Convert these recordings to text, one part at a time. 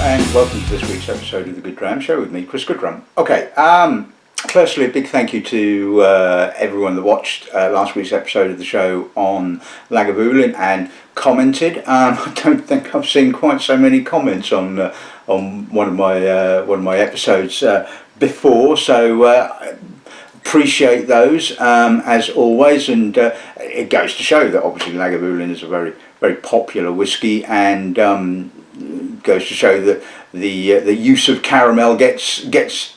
And welcome to this week's episode of the Dram Show with me, Chris Goodrum. Okay, firstly, a big thank you to everyone that watched last week's episode of the show on Lagavulin and commented. I don't think I've seen quite so many comments on one of my episodes before, so appreciate those as always. And it goes to show that obviously Lagavulin is a very popular whiskey, and goes to show that the use of caramel gets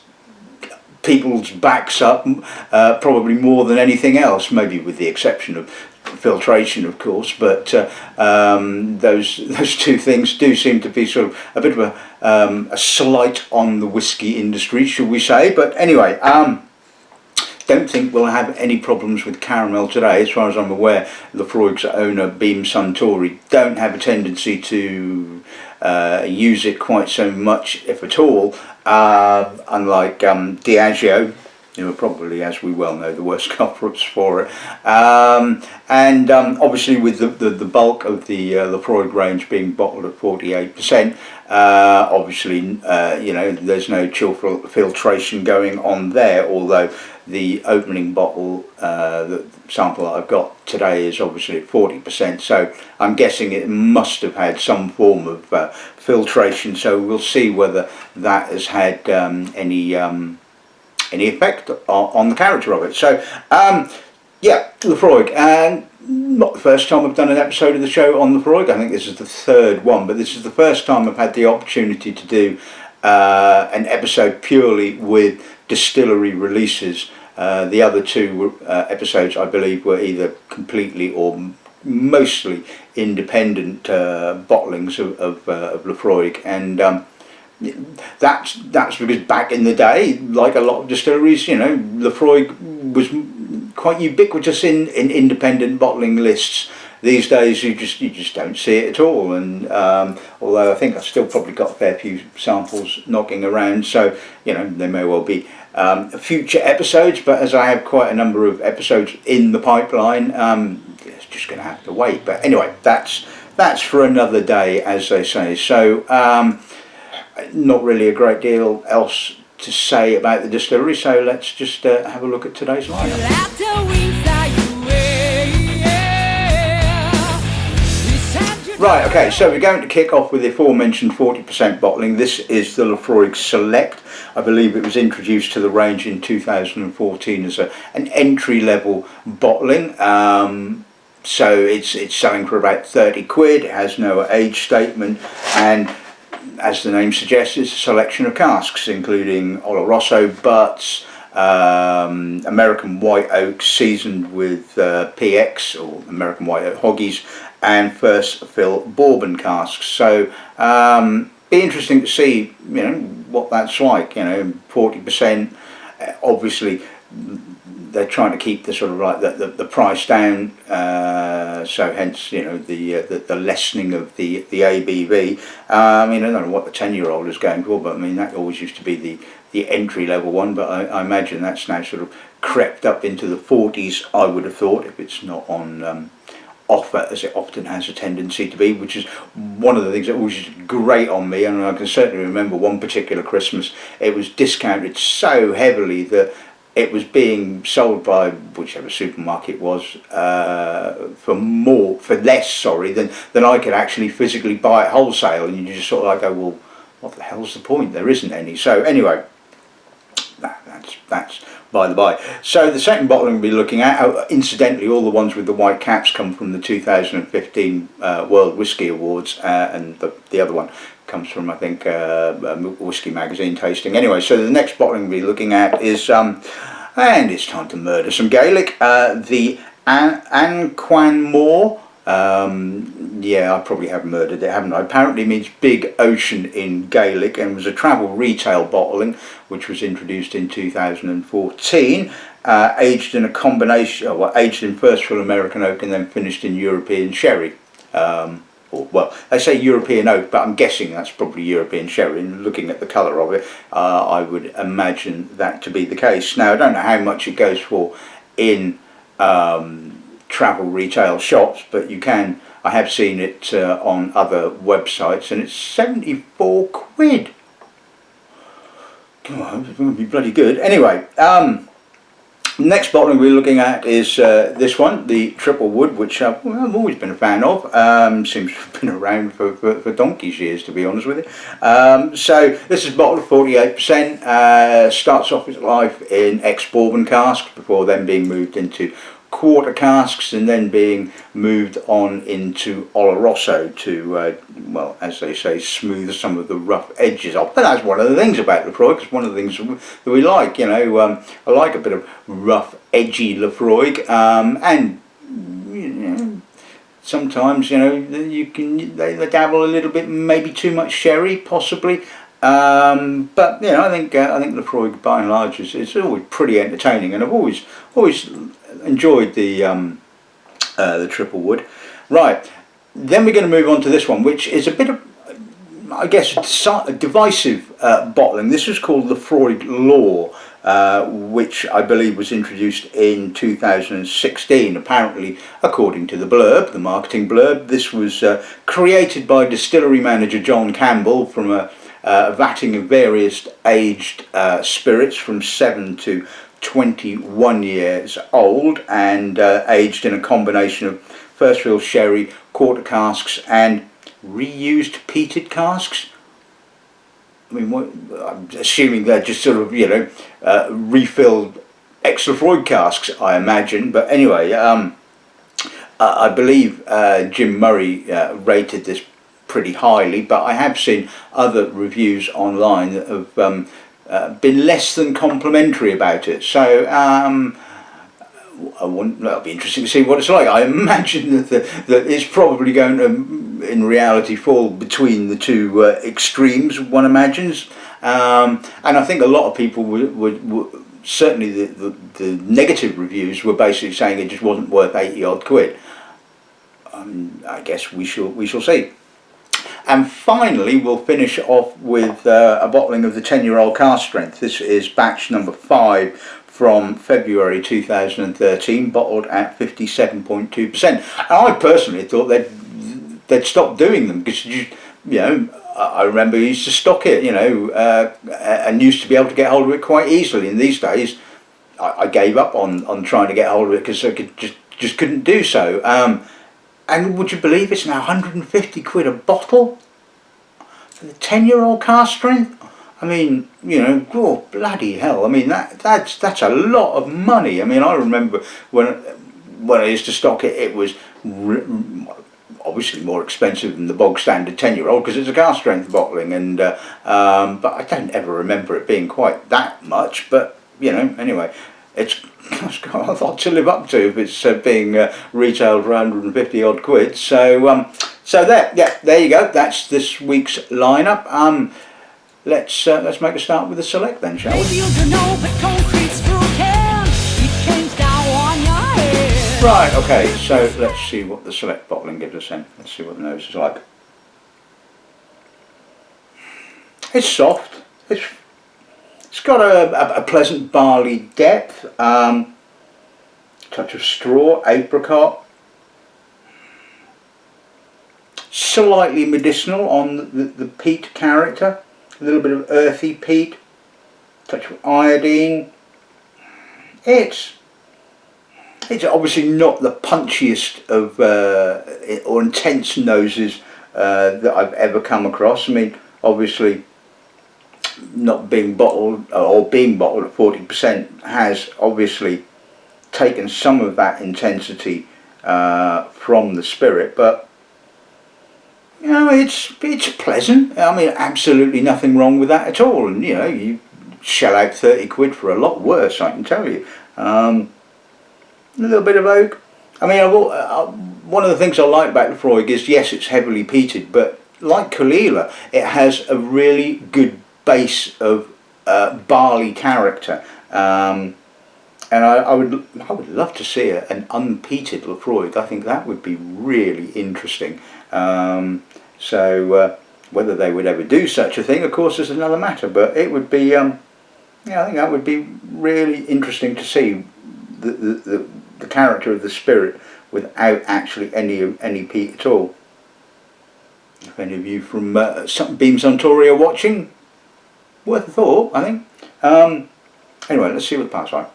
people's backs up probably more than anything else, maybe with the exception of filtration, of course. But those two things do seem to be sort of a bit of a slight on the whiskey industry, shall we say. But anyway, don't think we'll have any problems with caramel today. As far as I'm aware, Laphroaig's owner, Beam Suntory, don't have a tendency to use it quite so much, if at all, unlike Diageo, who are probably, as we well know, the worst culprits for it. And obviously with the bulk of the Laphroaig range being bottled at 48%, obviously there's no chill filtration going on there, although the opening bottle, the sample that I've got today, is obviously at 40%, so I'm guessing it must have had some form of filtration, so we'll see whether that has had any effect on the character of it. So yeah, Laphroaig, and not the first time I've done an episode of the show on Laphroaig. I think this is the third one, but this is the first time I've had the opportunity to do an episode purely with distillery releases. The other two episodes, I believe, were either completely or mostly independent bottlings of Laphroaig, and that's because back in the day, like a lot of distilleries, Laphroaig was quite ubiquitous in independent bottling lists. These days you just don't see it at all, and although I think I've still probably got a fair few samples knocking around, so there may well be future episodes, but as I have quite a number of episodes in the pipeline, it's just going to have to wait. But anyway, that's for another day, as they say. So not really a great deal else to say about the distillery, so let's just have a look at today's lineup. Right, okay, so we're going to kick off with the aforementioned 40% bottling. This is the Laphroaig Select. I believe it was introduced to the range in 2014 as an entry-level bottling. So it's selling for about 30 quid. It has no age statement, and as the name suggests, it's a selection of casks, including Oloroso butts, American white oak seasoned with PX, or American white oak hoggies, and first fill bourbon casks. So be interesting to see what that's like. 40%, obviously they're trying to keep the sort of like the price down, so hence the lessening of the ABV. I don't know what the 10-year-old is going for, but I mean that always used to be the entry level one, but I imagine that's now sort of crept up into the 40s, I would have thought, if it's not on offer, as it often has a tendency to be, which is one of the things that always is great on me. And I can certainly remember one particular Christmas, it was discounted so heavily that it was being sold by whichever supermarket it was for less than I could actually physically buy it wholesale, and you just sort of like go, well, what the hell's the point? There isn't any. So anyway, that's by the by. So the second bottling we'll be looking at, incidentally, all the ones with the white caps come from the 2015 World Whisky Awards, and the other one comes from, I think, Whisky Magazine tasting. Anyway, so the next bottling we'll be looking at is, and it's time to murder some Gaelic, the An Cuan Mor. Yeah, I probably have murdered it, haven't I? Apparently means big ocean in Gaelic, and was a travel retail bottling which was introduced in 2014, aged in a combination, aged in first fill American oak and then finished in European sherry. Well, they say European oak, but I'm guessing that's probably European sherry, and looking at the colour of it, I would imagine that to be the case. Now, I don't know how much it goes for in travel retail shops, but you can. I have seen it on other websites, and it's 74 quid. God, it's going to be bloody good. Anyway, next bottle we're looking at is this one, the Triple Wood, which I've always been a fan of. Seems to have been around for donkey's years, to be honest with you. So this is a bottle of 48%. Starts off its life in ex-bourbon casks before then being moved into quarter casks and then being moved on into Oloroso to, well, as they say, smooth some of the rough edges off. But that's one of the things about Laphroaig. It's one of the things that we like, you know. I like a bit of rough, edgy Laphroaig, and you know, sometimes, you know, they dabble a little bit, maybe too much sherry, possibly. But you know, I think Laphroaig by and large is always pretty entertaining, and I've always enjoyed the Triple Wood. Right, then we're going to move on to this one, which is a bit of, I guess, a divisive bottling. This is called Laphroaig Lore, which I believe was introduced in 2016. Apparently, according to the blurb, the marketing blurb, this was created by distillery manager John Campbell from a vatting of various aged spirits from 7 to 21 years old, and aged in a combination of first fill sherry, quarter casks and reused peated casks. I mean, I'm assuming they're just sort of, you know, refilled ex-Laphroaig casks, I imagine. But anyway, I believe Jim Murray rated this pretty highly, but I have seen other reviews online that have been less than complimentary about it. So that'll be interesting to see what it's like. I imagine that it's probably going to, in reality, fall between the two extremes, one imagines. And I think a lot of people would certainly the negative reviews were basically saying it just wasn't worth 80 odd quid. I guess we shall see. And finally, we'll finish off with a bottling of the 10-year-old Cask Strength. This is batch number 5 from February 2013, bottled at 57.2%. And I personally thought they'd stopped doing them because, you know, I remember you used to stock it, you know, and used to be able to get hold of it quite easily. And these days, I gave up on trying to get hold of it because I just couldn't do so. And would you believe it's now 150 quid a bottle for the 10-year-old Cask Strength? I mean, you know, oh bloody hell! I mean that's a lot of money. I mean, I remember when I used to stock it, it was obviously more expensive than the bog standard 10-year-old because it's a Cask Strength bottling, and but I don't ever remember it being quite that much. But you know, anyway, it's got a lot to live up to if it's being retailed for 150 odd quid. So there you go. That's this week's lineup. Let's make a start with the Select then, shall we? Right, okay, so let's see what the Select bottling gives us then. Let's see what the nose is like. It's soft. It's got a pleasant barley depth, touch of straw, apricot, slightly medicinal on the peat character, a little bit of earthy peat, touch of iodine. It's obviously not the punchiest of or intense noses that I've ever come across. I mean, obviously, not being bottled or being bottled at 40% has obviously taken some of that intensity from the spirit, but you know, it's pleasant. I mean, absolutely nothing wrong with that at all. And you know, you shell out 30 quid for a lot worse, I can tell you. A little bit of oak. I mean, one of the things I like about Laphroaig is, yes, it's heavily peated, but like Kalila, it has a really good base of barley character, and I would love to see an unpeated Laphroaig. I think that would be really interesting. So whether they would ever do such a thing, of course, is another matter. But it would be, yeah, I think that would be really interesting to see the the character of the spirit without actually any peat at all. If any of you from Beam Suntory are watching, worth a thought, I think. Anyway, let's see what the pal's like.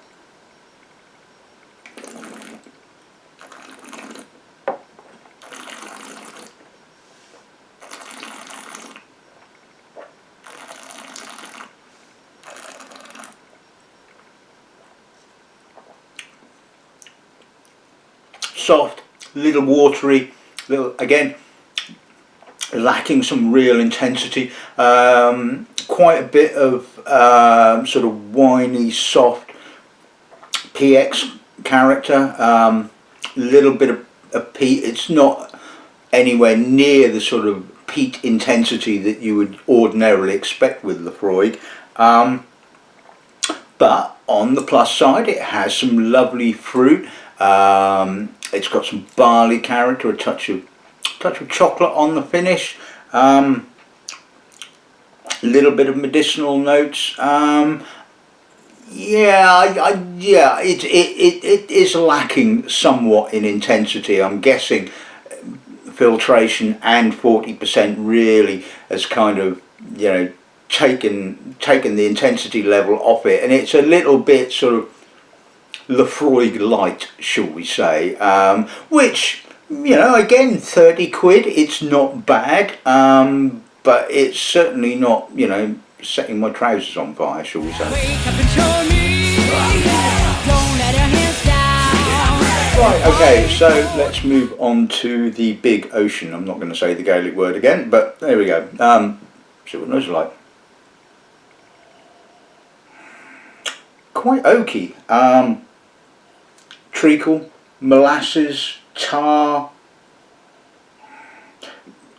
Soft, little watery, little, again, lacking some real intensity. Quite a bit of sort of winey, soft PX character. Little bit of peat. It's not anywhere near the sort of peat intensity that you would ordinarily expect with Laphroaig. But on the plus side, it has some lovely fruit. It's got some barley character, a touch of chocolate on the finish. Little bit of medicinal notes. Yeah, it is lacking somewhat in intensity. I'm guessing filtration and 40% really has kind of, you know, taken the intensity level off it, and it's a little bit sort of Laphroaig light, shall we say, which, you know, again, 30 quid, it's not bad, but it's certainly not, you know, setting my trousers on fire, shall we say. Right, okay, so let's move on to the big ocean. I'm not going to say the Gaelic word again, but there we go. See what those are like. Quite oaky. Treacle, molasses, tar,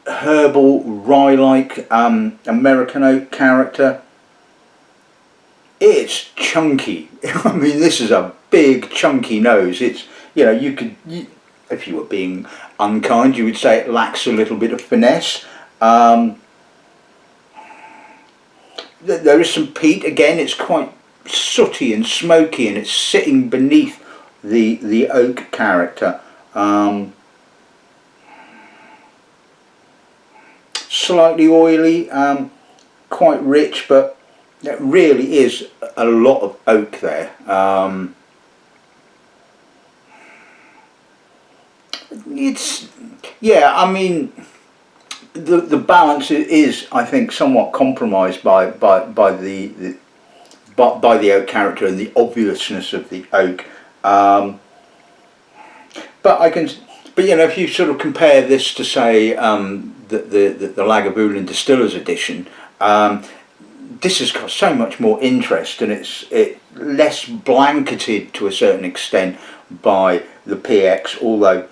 herbal, rye-like, American oak character. It's chunky. I mean, this is a big chunky nose. It's, you know, if you were being unkind, you would say it lacks a little bit of finesse. There is some peat. Again, it's quite sooty and smoky, and it's sitting beneath the oak character. Slightly oily, quite rich, but there really is a lot of oak there. It's, yeah, I mean, the balance is, I think, somewhat compromised by the oak character and the obviousness of the oak. But you know, if you sort of compare this to, say, the Lagavulin Distillers Edition, this has got so much more interest, and it's less blanketed to a certain extent by the PX, although,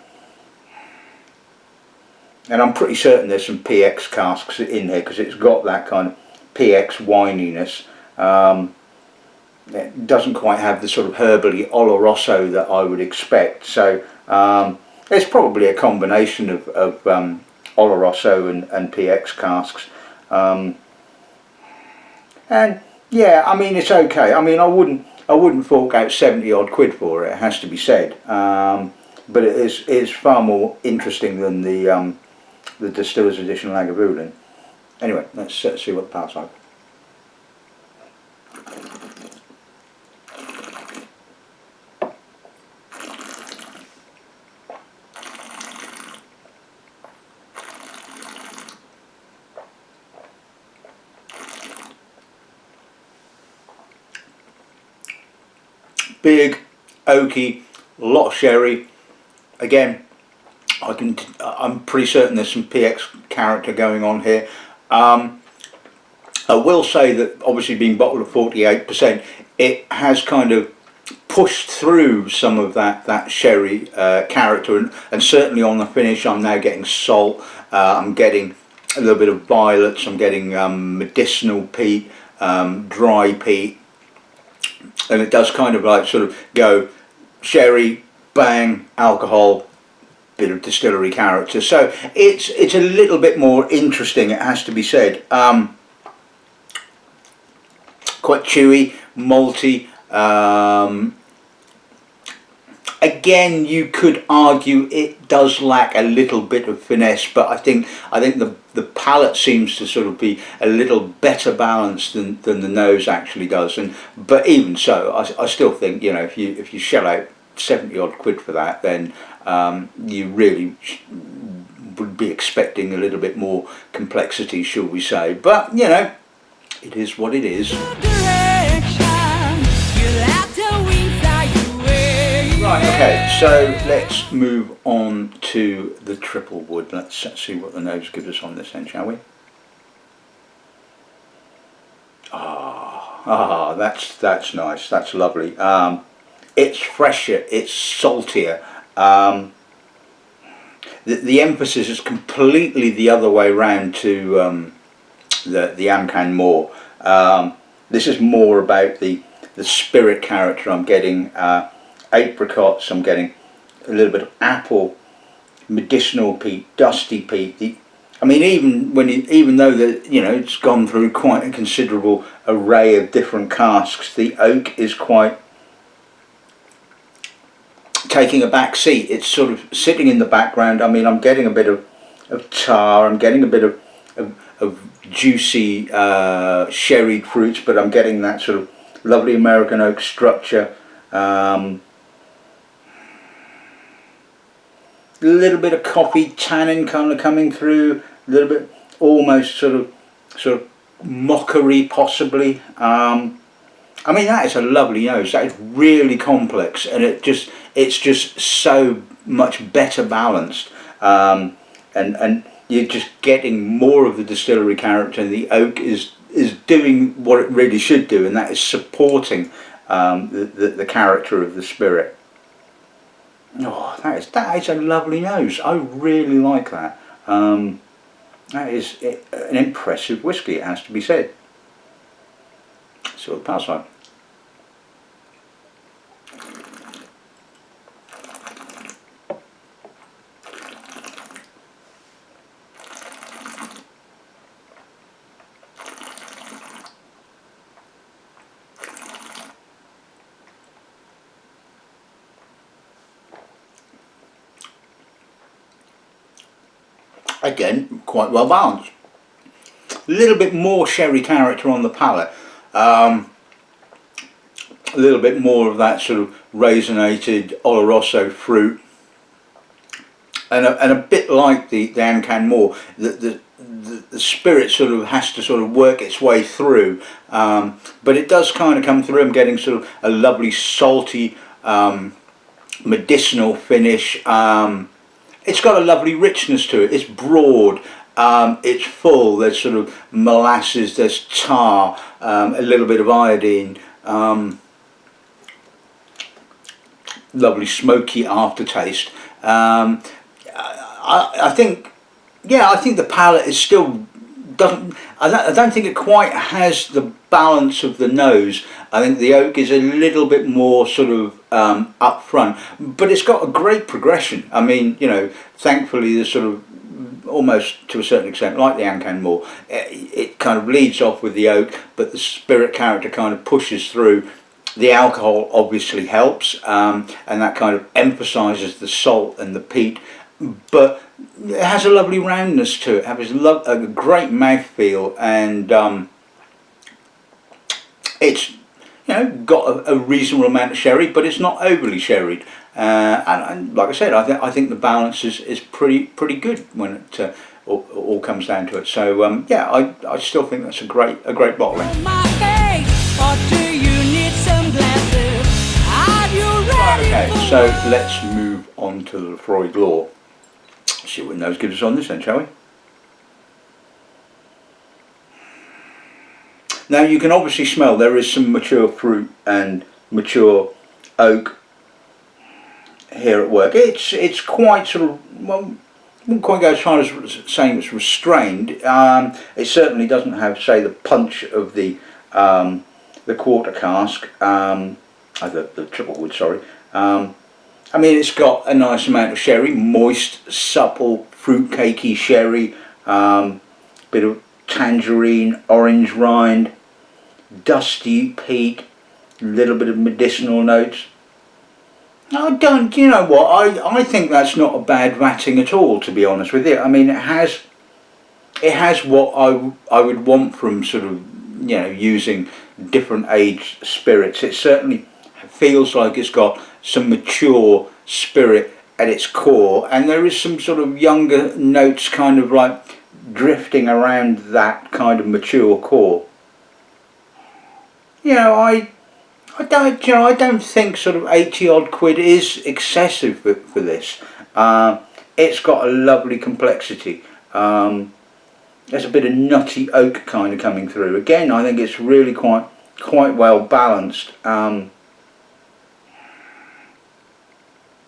and I'm pretty certain there's some PX casks in here because it's got that kind of PX wininess. It doesn't quite have the sort of herbally oloroso that I would expect, so it's probably a combination of oloroso and PX casks. And yeah, I mean, it's okay. I mean, I wouldn't fork out 70 odd quid for it, it has to be said. But it's far more interesting than the Distillers Edition Lagavulin. Anyway, let's see what the pal's like. Big, oaky, a lot of sherry. Again, I'm pretty certain there's some PX character going on here. I will say that obviously being bottled at 48%, it has kind of pushed through some of that sherry character, and certainly on the finish I'm now getting salt, I'm getting a little bit of violets, I'm getting medicinal peat, dry peat, and it does kind of like sort of go sherry, bang, alcohol, bit of distillery character. So it's a little bit more interesting, it has to be said. Quite chewy, malty. again, you could argue it does lack a little bit of finesse, but I think the palate seems to sort of be a little better balanced than the nose actually does. But even so, I still think, you know, if you shell out 70 odd quid for that, then you really would be expecting a little bit more complexity, shall we say. But you know, it is what it is. Right, okay, so let's move on to the triple wood. Let's see what the nose gives us on this end, shall we? That's nice, that's lovely. It's fresher, it's saltier. The emphasis is completely the other way round to the An Cuan Mor. This is more about the spirit character I'm getting. Apricots, I'm getting a little bit of apple, medicinal peat, dusty peat. I mean, even though you know, it's gone through quite a considerable array of different casks, the oak is quite taking a back seat. It's sort of sitting in the background. I mean, I'm getting a bit of tar, I'm getting a bit of juicy sherried fruits, but I'm getting that sort of lovely American oak structure. A little bit of coffee tannin kind of coming through, a little bit almost sort of mockery possibly. I mean, that is a lovely nose. That is really complex, and it's just so much better balanced, and you're just getting more of the distillery character, and the oak is doing what it really should do, and that is supporting the character of the spirit. Oh, that is a lovely nose. I really like that. That is an impressive whisky, it has to be said. So the pass on. Again, quite well balanced. A little bit more sherry character on the palate. A little bit more of that sort of raisinated Oloroso fruit, and a bit like the An Cuan Mor, the spirit sort of has to sort of work its way through, but it does kind of come through. I'm getting sort of a lovely salty medicinal finish. It's got a lovely richness to it. It's broad, it's full. There's sort of molasses, there's tar, a little bit of iodine, lovely smoky aftertaste. I think, yeah, I think the palate is still doesn't. I don't think it quite has the balance of the nose. I think the oak is a little bit more sort of up front, but it's got a great progression. I mean, you know, thankfully there's sort of almost to a certain extent like the An Cuan Mor. It kind of leads off with the oak, but the spirit character kind of pushes through. The alcohol obviously helps, and that kind of emphasises the salt and the peat, but it has a lovely roundness to it. It has a great mouthfeel, and it's, you know, got a reasonable amount of sherry, but it's not overly sherried. And like I said, I think the balance is pretty good when it all comes down to it. So yeah, I still think that's a great bottling. Okay, so let's move on to the Laphroaig Lore. See what nose gives us on this end, shall we? Now you can obviously smell there is some mature fruit and mature oak here at work. It's quite sort of, well, wouldn't quite go as far as saying it's restrained. It certainly doesn't have, say, the punch of the quarter cask, the triple wood, sorry. I mean, it's got a nice amount of sherry, moist, supple, fruit cakey sherry, bit of tangerine, orange rind, dusty peat, a little bit of medicinal notes. I don't, you know what, I think that's not a bad vatting at all, to be honest with you. I mean, it has what I would want from sort of, you know, using different aged spirits. It certainly feels like it's got some mature spirit at its core, and there is some sort of younger notes kind of like drifting around that kind of mature core. You know, I don't, you know, I don't think sort of 80 odd quid is excessive for this. It's got a lovely complexity. There's a bit of nutty oak kind of coming through. Again, I think it's really quite well balanced.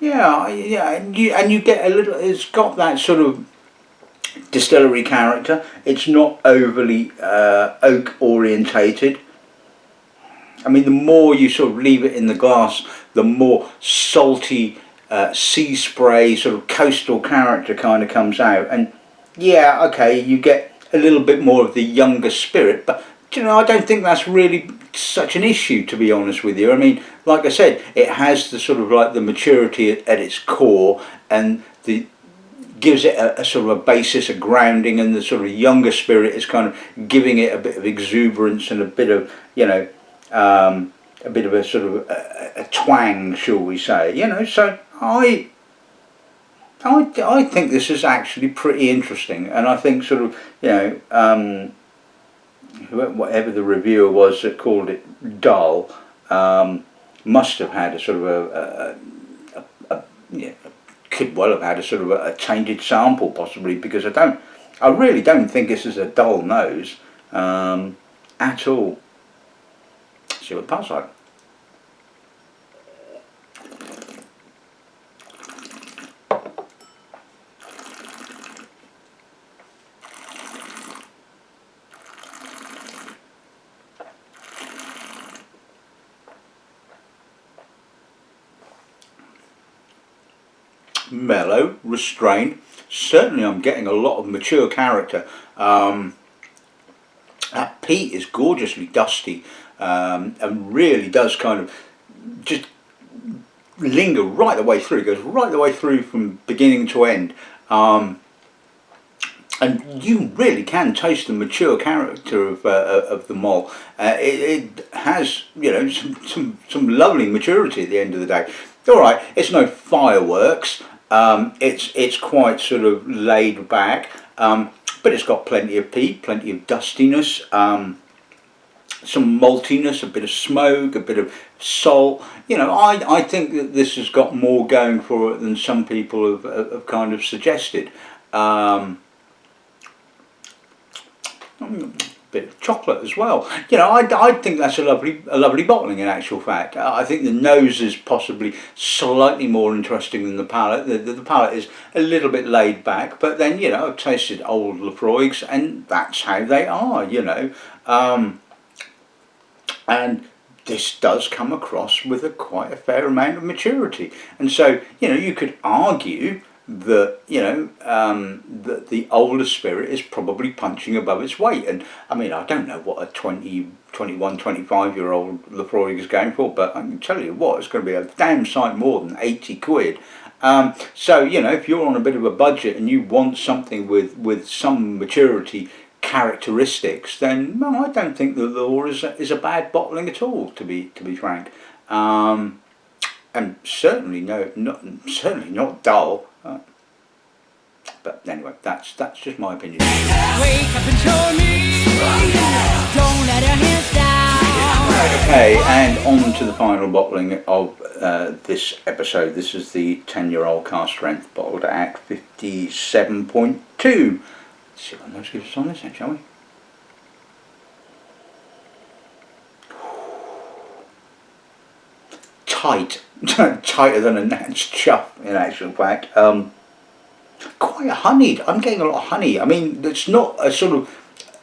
Yeah, and you get a little. It's got that sort of distillery character. It's not overly oak orientated. I mean, the more you sort of leave it in the glass, the more salty sea spray sort of coastal character kind of comes out. And yeah, okay, you get a little bit more of the younger spirit, but you know, I don't think that's really such an issue, to be honest with you. I mean, like I said, it has the sort of like the maturity at its core, and the gives it a sort of a basis, a grounding, and the sort of younger spirit is kind of giving it a bit of exuberance and a bit of, you know, a bit of a sort of a twang, shall we say? You know, so I think this is actually pretty interesting, and I think sort of, you know, whatever the reviewer was that called it dull, must have had a sort of yeah, could well have had a sort of a tainted sample possibly, because I really don't think this is a dull nose at all. Let's see what it tastes like. Mellow, restrained. Certainly I'm getting a lot of mature character. That peat is gorgeously dusty, and really does kind of just linger right the way through. It goes right the way through from beginning to end. And you really can taste the mature character of the malt. It has, you know, some lovely maturity at the end of the day. All right, it's no fireworks. It's quite sort of laid back, but it's got plenty of peat, plenty of dustiness, some maltiness, a bit of smoke, a bit of salt. You know, I think that this has got more going for it than some people have kind of suggested. Bit of chocolate as well. You know, I think that's a lovely bottling in actual fact. I think the nose is possibly slightly more interesting than the palate. The palate is a little bit laid back, but then, you know, I've tasted old Laphroaigs and that's how they are, you know. And this does come across with quite a fair amount of maturity. And so, you know, you could argue that, you know, that the older spirit is probably punching above its weight. And I mean, I don't know what a 20, 21, 25-year-old Laphroaig is going for, but I can tell you what, it's going to be a damn sight more than 80 quid. So, you know, if you're on a bit of a budget and you want something with some maturity characteristics, then no, I don't think the Lore is a bad bottling at all, to be frank. And certainly certainly not dull. But anyway, that's just my opinion. Wake up and show me. Don't let her hands down. Okay, and on to the final bottling of this episode. This is the 10-year-old Cask Strength, bottled at 57.2. Let's see what those gives us on this then, shall we? Tight. Tighter than a gnat's chuff, in actual fact. Quite honeyed. I'm getting a lot of honey. I mean, it's not a sort of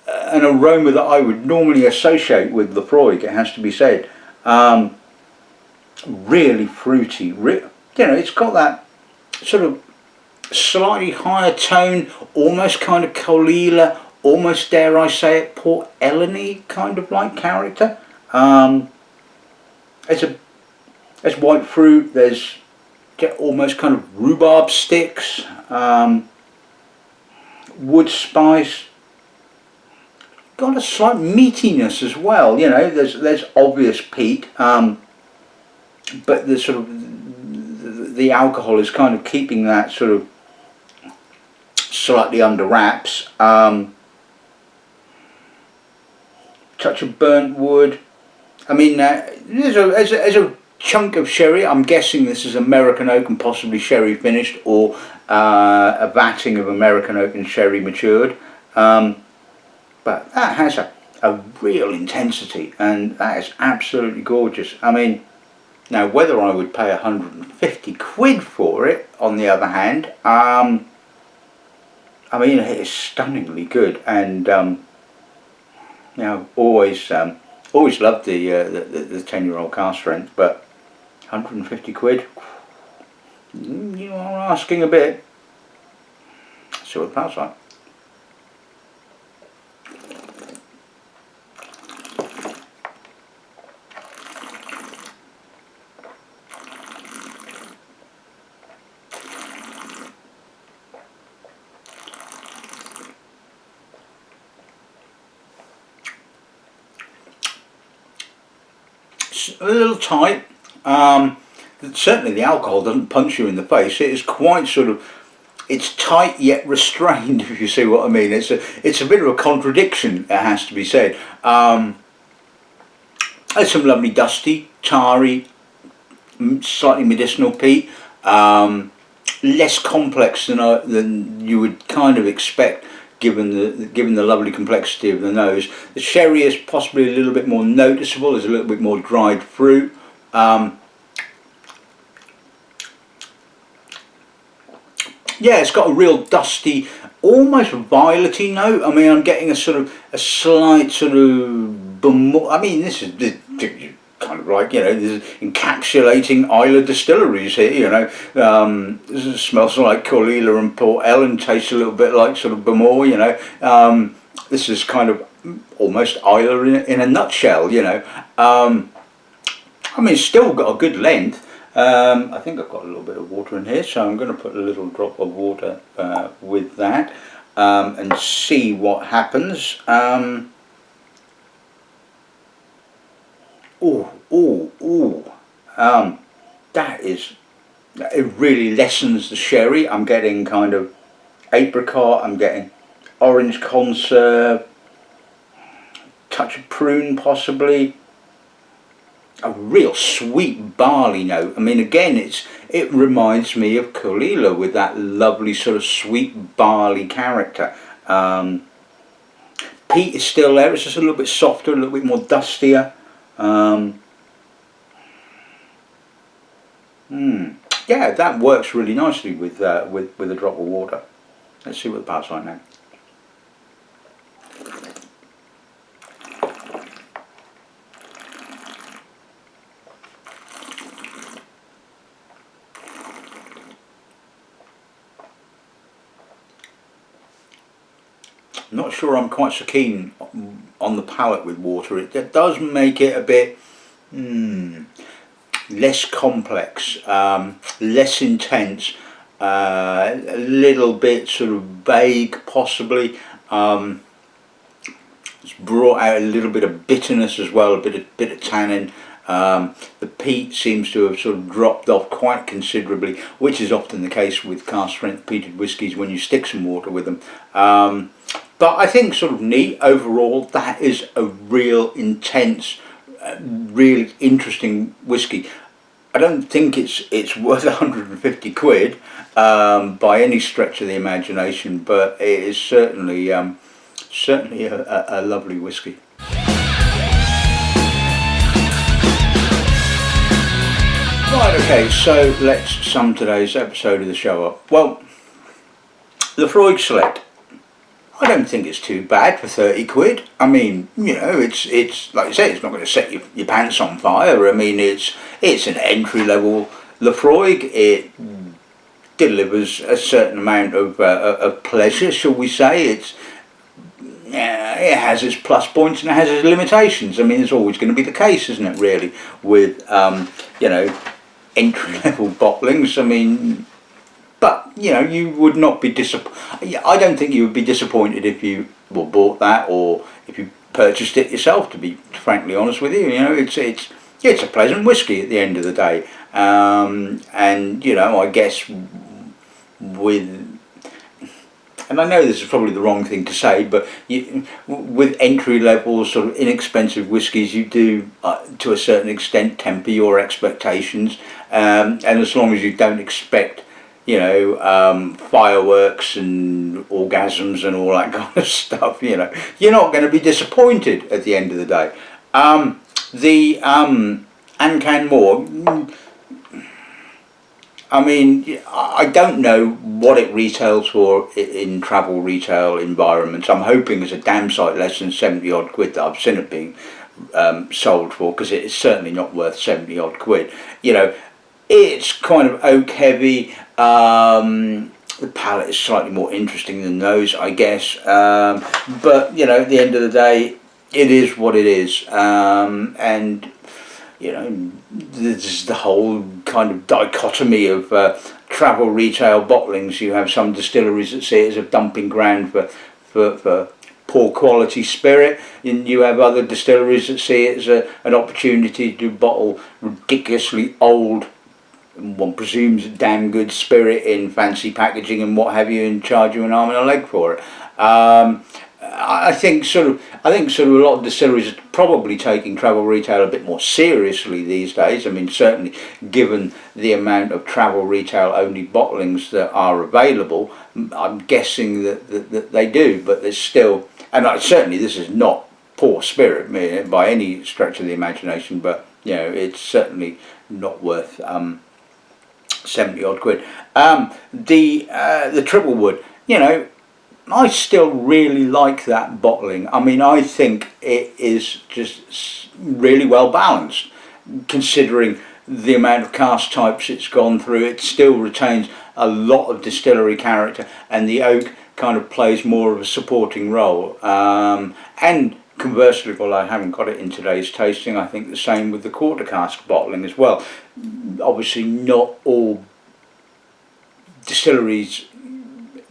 an aroma that I would normally associate with Laphroaig, it has to be said. Really fruity. You know, it's got that sort of slightly higher tone, almost kind of Colila, almost, dare I say it, Port Ellen-y kind of like character. There's white fruit, there's get almost kind of rhubarb sticks, wood spice. Got a slight meatiness as well. You know, there's obvious peat, but the sort of the alcohol is kind of keeping that sort of slightly under wraps. Touch of burnt wood. I mean, there's a chunk of sherry. I'm guessing this is American oak and possibly sherry finished, or a vatting of American oak and sherry matured. But that has a real intensity, and that is absolutely gorgeous. I mean, now whether I would pay 150 quid for it, on the other hand, I mean, it is stunningly good, and you know, always loved the 10-year-old Cask Strength, but 150 quid, you are asking a bit. Let's see what the pal's like. A little tight. Certainly the alcohol doesn't punch you in the face. It is quite sort of, it's tight yet restrained, if you see what I mean. It's a bit of a contradiction, it has to be said. There's some lovely dusty, tarry, slightly medicinal peat. Less complex than you would kind of expect, given the lovely complexity of the nose. The sherry is possibly a little bit more noticeable. There's a little bit more dried fruit. Yeah, it's got a real dusty, almost violety note. I mean, I'm getting a slight sort of, I mean, this is kind of like, you know, this is encapsulating Isla distilleries here, you know. This smells like Caol and Port Ellen, tastes a little bit like sort of Bamor, you know. This is kind of almost Isla in a nutshell, you know. I mean, it's still got a good length. I think I've got a little bit of water in here, so I'm going to put a little drop of water with that and see what happens. It really lessens the sherry. I'm getting kind of apricot, I'm getting orange conserve, touch of prune possibly, a real sweet barley note. I mean, again, it reminds me of Caol with that lovely sort of sweet barley character. Peat is still there, it's just a little bit softer, a little bit more dustier. Yeah, that works really nicely with a drop of water. Let's see what the pal's like now. Not sure I'm quite so keen on the palate with water. It does make it a bit less complex, less intense, a little bit sort of vague possibly. It's brought out a little bit of bitterness as well, a bit of tannin. The peat seems to have sort of dropped off quite considerably, which is often the case with Cask Strength peated whiskies when you stick some water with them. But I think sort of neat overall. That is a real intense, really interesting whiskey. I don't think it's worth 150 quid by any stretch of the imagination, but it is certainly a lovely whiskey. Right, okay, so let's sum today's episode of the show up. Well, Laphroaig Select, I don't think it's too bad for 30 quid. I mean, you know, it's like I say, it's not going to set your pants on fire. I mean, it's an entry-level Laphroaig. It delivers a certain amount of pleasure, shall we say. It has its plus points and it has its limitations. I mean, it's always going to be the case, isn't it, really, with, you know, entry-level bottlings. I mean, but you know, you would not be disappointed. I don't think you would be disappointed if you bought that, or if you purchased it yourself. To be frankly honest with you, you know, it's a pleasant whiskey at the end of the day. And you know, I guess with, and I know this is probably the wrong thing to say, but with entry-level sort of inexpensive whiskies, you do, to a certain extent, temper your expectations, and as long as you don't expect, you know, fireworks and orgasms and all that kind of stuff, you know, you're not going to be disappointed at the end of the day. The An Cuan Mor, I mean, I don't know what it retails for in travel retail environments. I'm hoping it's a damn sight less than 70 odd quid that I've seen it being sold for, because it is certainly not worth 70 odd quid. You know, it's kind of oak heavy. The palate is slightly more interesting than those, I guess. But, you know, at the end of the day, it is what it is. And you know, this is the whole kind of dichotomy of travel retail bottlings. You have some distilleries that see it as a dumping ground for poor quality spirit, and you have other distilleries that see it as an opportunity to bottle ridiculously old, one presumes, damn good spirit in fancy packaging and what have you, and charge you an arm and a leg for it. I think sort of a lot of distilleries are probably taking travel retail a bit more seriously these days. I mean, certainly given the amount of travel retail only bottlings that are available, I'm guessing that they do. But there's still, and certainly this is not poor spirit by any stretch of the imagination, but you know, it's certainly not worth 70 odd quid. The triple wood, you know, I still really like that bottling. I mean, I think it is just really well balanced, considering the amount of cask types it's gone through. It still retains a lot of distillery character, and the oak kind of plays more of a supporting role. And conversely, well, I haven't got it in today's tasting, I think the same with the quarter cask bottling as well. Obviously, not all distilleries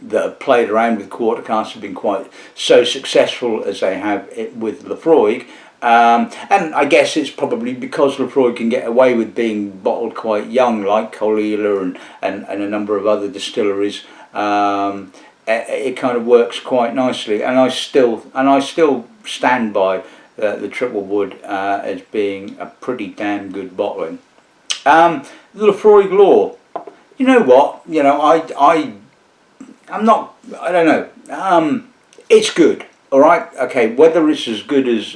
that have played around with quarter casks have been quite so successful as they have it with Laphroaig, and I guess it's probably because Laphroaig can get away with being bottled quite young, like Colilla and a number of other distilleries. It kind of works quite nicely, and I still stand by the triple wood as being a pretty damn good bottling. The Laphroaig Lore, you know what? You know, I don't know. It's good, all right. Okay, whether it's as good as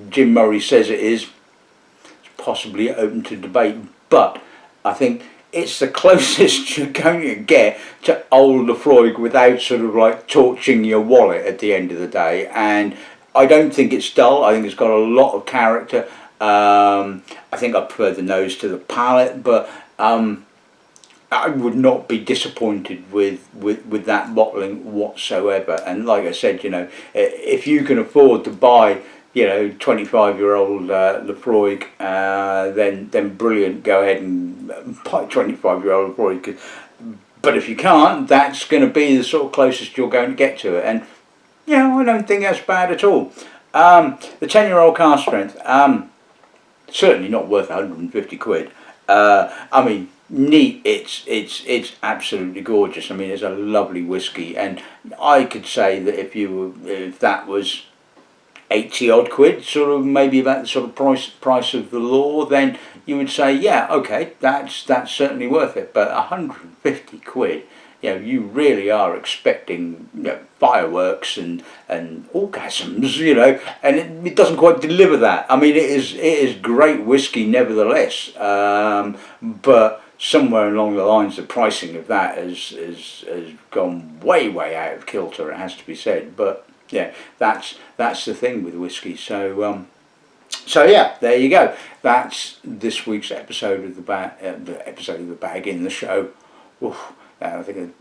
Jim Murray says it is, it's possibly open to debate. But I think it's the closest you're going to get to old Laphroaig without sort of like torching your wallet at the end of the day. And I don't think it's dull. I think it's got a lot of character. I think I prefer the nose to the palate, but I would not be disappointed with that bottling whatsoever. And like I said, you know, if you can afford to buy, you know, 25-year-old Laphroaig, then brilliant. Go ahead and buy 25-year-old Laphroaig. But if you can't, that's going to be the sort of closest you're going to get to it. And you know, I don't think that's bad at all. The 10-year-old Cask Strength, certainly not worth 150 quid. I mean, neat, it's absolutely gorgeous. I mean, it's a lovely whiskey, and I could say that if that was 80 odd quid, sort of maybe about the sort of price of the Lore, then you would say, yeah, okay, that's certainly worth it. But 150 quid, you know, you really are expecting, you know, fireworks and orgasms, you know, and it doesn't quite deliver that. I mean, it is great whiskey nevertheless, but somewhere along the lines, the pricing of that has gone way out of kilter. It has to be said, but yeah, that's the thing with whiskey. So yeah, there you go. That's this week's episode of the Bag in the Show. Oof. I think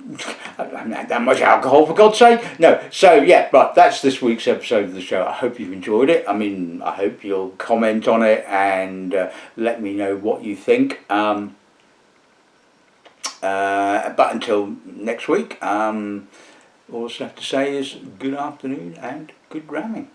I haven't had that much alcohol, for God's sake. No, so yeah, right, that's this week's episode of the show. I hope you've enjoyed it. I mean, I hope you'll comment on it and let me know what you think. But until next week, all that's left to say is good afternoon and good ramming.